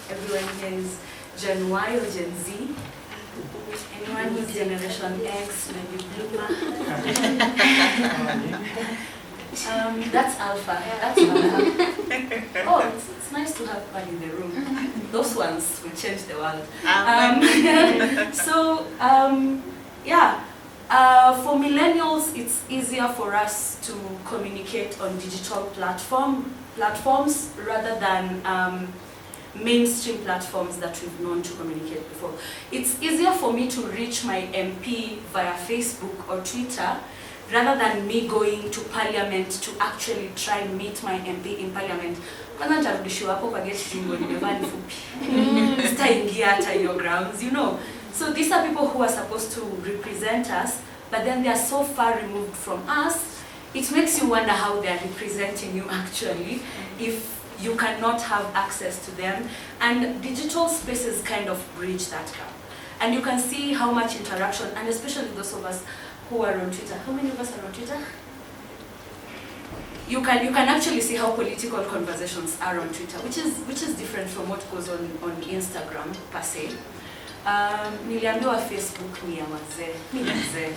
everyone here is Gen Y or Gen Z. Anyone who's Generation X, maybe Bloomer. That's Alpha. That's Alpha. Oh, it's nice to have fun in the room. Those ones will change the world. Yeah. For millennials, it's easier for us to communicate on digital platforms rather than mainstream platforms that we've known to communicate before. It's easier for me to reach my MP via Facebook or Twitter rather than me going to parliament to actually try and meet my MP in parliament. Kwanza nitarudishiwa hapo kwa gate jingo nimevaa ni fupi. Sitaingia hata hiyo grounds, you know. So these are people who are supposed to represent us, but then they are so far removed from us. It makes you wonder how they are representing you actually, if you cannot have access to them. And digital spaces kind of bridge that gap. And you can see how much interaction, and especially those of us who are on Twitter. How many of us are on Twitter? You can actually see how political conversations are on Twitter, which is different from what goes on Instagram per se. Niliambiwa Facebook ni ya wazee. Mimi mzee.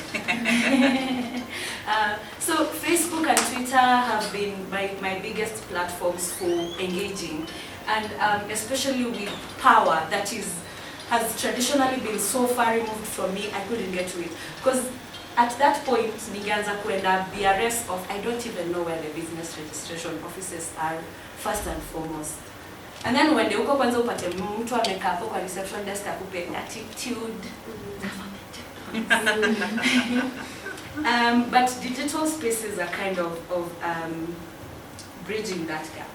So Facebook and Twitter have been my biggest platforms for engaging, and especially with power that has traditionally been so far removed from me, I couldn't get to it. Because at that point, niganza kuenda BRS of, I don't even know where the business registration offices are, first and foremost. And then when they uko kwanza upate mtu amekaa hapo kwa reception desk akupe attitude. But digital spaces are kind of bridging that gap.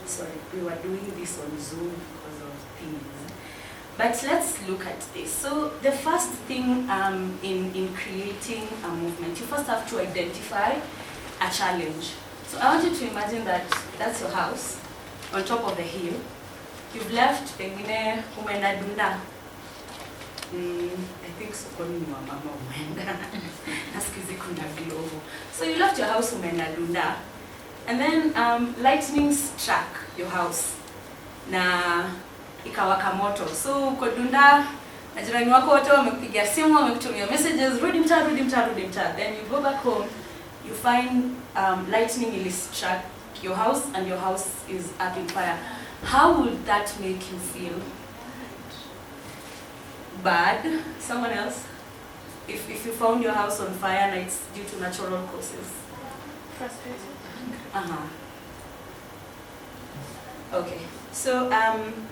Sorry, we were doing this on Zoom because of things. But let's look at this. So the first thing in creating a movement, you first have to identify a challenge. So I want you to imagine that that's your house on top of the hill. You've left pengine umeenda Dunda. I think sokoni ni wa mama umeenda. Nasikizi kuna glovo. So you left your house umeenda Dunda. And then lightning struck your house. Na ikawaka moto. So uko Dunda, majirani wako wote wamekupigia simu, wamekutumia messages, rudi mtaa. Then you go back home, you find lightning ili struck your house and your house is up in fire. How would that make you feel? Bad? Someone else? If you found your house on fire and it's due to natural causes? Frustrated. Okay. So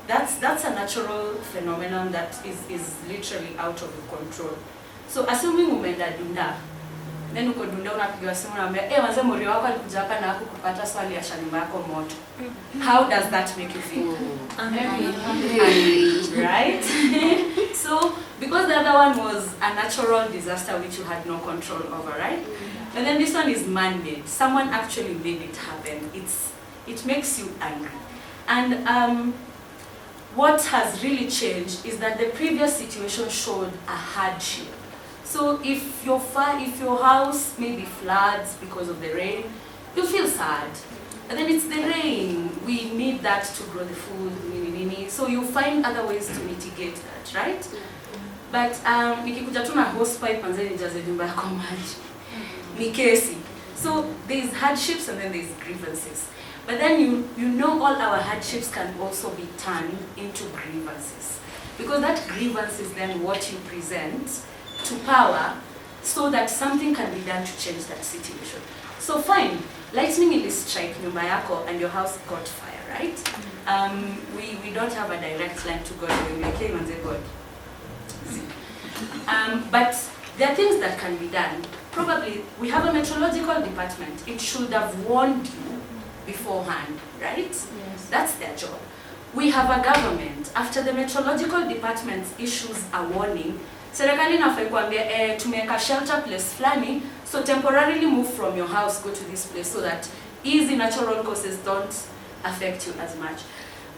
that's a natural phenomenon that is literally out of your control. So assuming umeenda Dunda, then uko Dunda unapigiwa simu unaambia manze mori wako alikuja hapa na hakukupata swali ya shamba yako moto. How does that make you feel? Angry, right? So because the other one was a natural disaster which you had no control over, right? But then this one is man-made. Someone actually made it happen. It makes you angry. And what has really changed is that the previous situation showed a hardship. So if your house maybe floods because of the rain, you feel sad. And then it's the rain. We need that to grow the food. So you find other ways to mitigate that, right? But nikikuja tu na hosepipe and then nijaze nyumba yako maji. Ni kesi. So there's hardships and then there's grievances. But then you know all our hardships can also be turned into grievances. Because that grievance is then what you present to power so that something can be done to change that situation. So fine, lightning ili strike nyumba yako and your house caught fire, right? We don't have a direct line to God when we came and say God. But there are things that can be done. Probably we have a meteorological department. It should have warned you beforehand, right? Yes. That's their job. We have a government. After the meteorological department issues a warning, serikali inafaa kuambia tumeweka shelter place flani, so temporarily move from your house, go to this place so that easy natural causes don't affect you as much.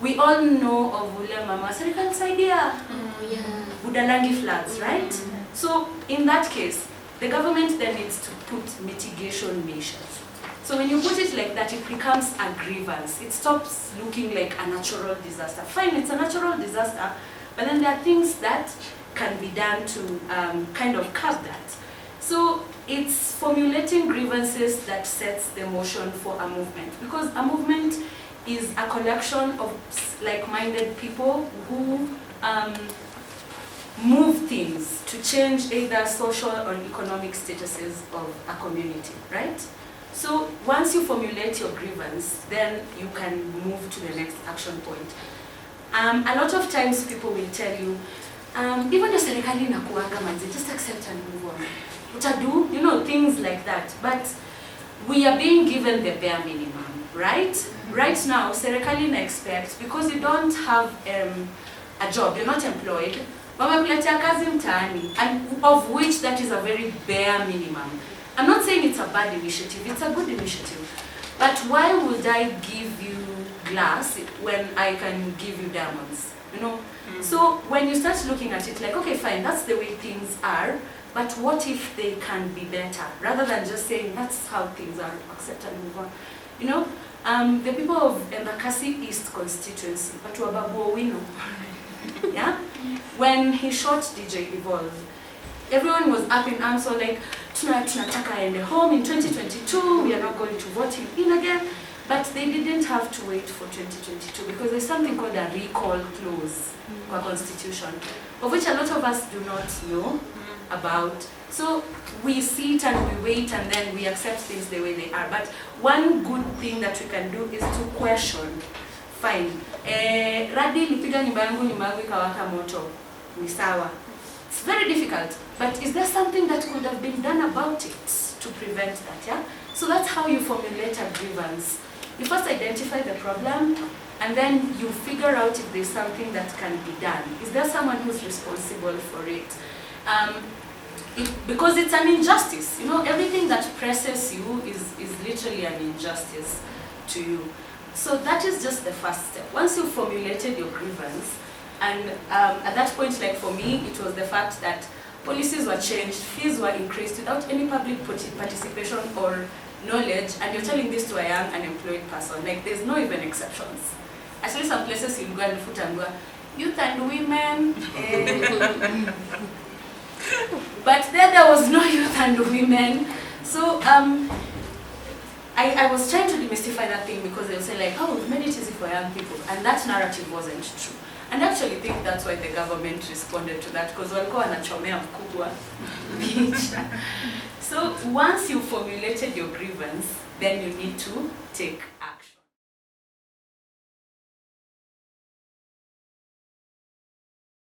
We all know of ule mama serikali saidia. Budalangi floods, right? So in that case, the government then needs to put mitigation measures. So when you put it like that, it becomes a grievance. It stops looking like a natural disaster. Fine, it's a natural disaster, but then there are things that can be done to kind of curb that. So it's formulating grievances that sets the motion for a movement, because a movement is a collection of like-minded people who move things to change either social or economic statuses of a community, right? So once you formulate your grievance, then you can move to the next action point. A lot of times people will tell you, even the serikali inakuanga manzi, just accept and move on. Utadu, you know, things like that. But we are being given the bare minimum, right? Right now, serikali expects, because you don't have a job, you're not employed, wamekuletea kazi mtaani, and of which that is a very bare minimum. I'm not saying it's a bad initiative, it's a good initiative. But why would I give you glass when I can give you diamonds? You know? So when you start looking at it like, okay, fine, that's the way things are, but what if they can be better? Rather than just saying that's how things are, accept and move on. You know, the people of Embakasi East constituency, Patuababu Owino, yeah? When he shot DJ Evolve, everyone was up in arms, so like, tunataka aende home in 2022, we are not going to vote him in again. But they didn't have to wait for 2022 because there's something called a recall clause for constitution, of which a lot of us do not know about. So we sit and we wait and then we accept things the way they are. But one good thing that we can do is to question. Fine. Radi lipiga nyumba yangu ikawaka moto. Ni sawa. It's very difficult. But is there something that could have been done about it to prevent that? Yeah. So that's how you formulate a grievance. You first identify the problem, and then you figure out if there's something that can be done. Is there someone who's responsible for it? Because it's an injustice. You know, everything that presses you is literally an injustice to you. So that is just the first step. Once you've formulated your grievance, and at that point, like for me, it was the fact that policies were changed, fees were increased without any public participation or knowledge, and you're telling this to a young unemployed person. Like, there's no even exceptions. Actually, some places you'll go and foot and go, youth and women. But there was no youth and women. So I was trying to demystify that thing, because they'll say like, oh, we've made it easy for young people. And that narrative wasn't true. And I actually think that's why the government responded to that, because walikuwa wanachomea mkubwa beach. So once you formulated your grievance, then you need to take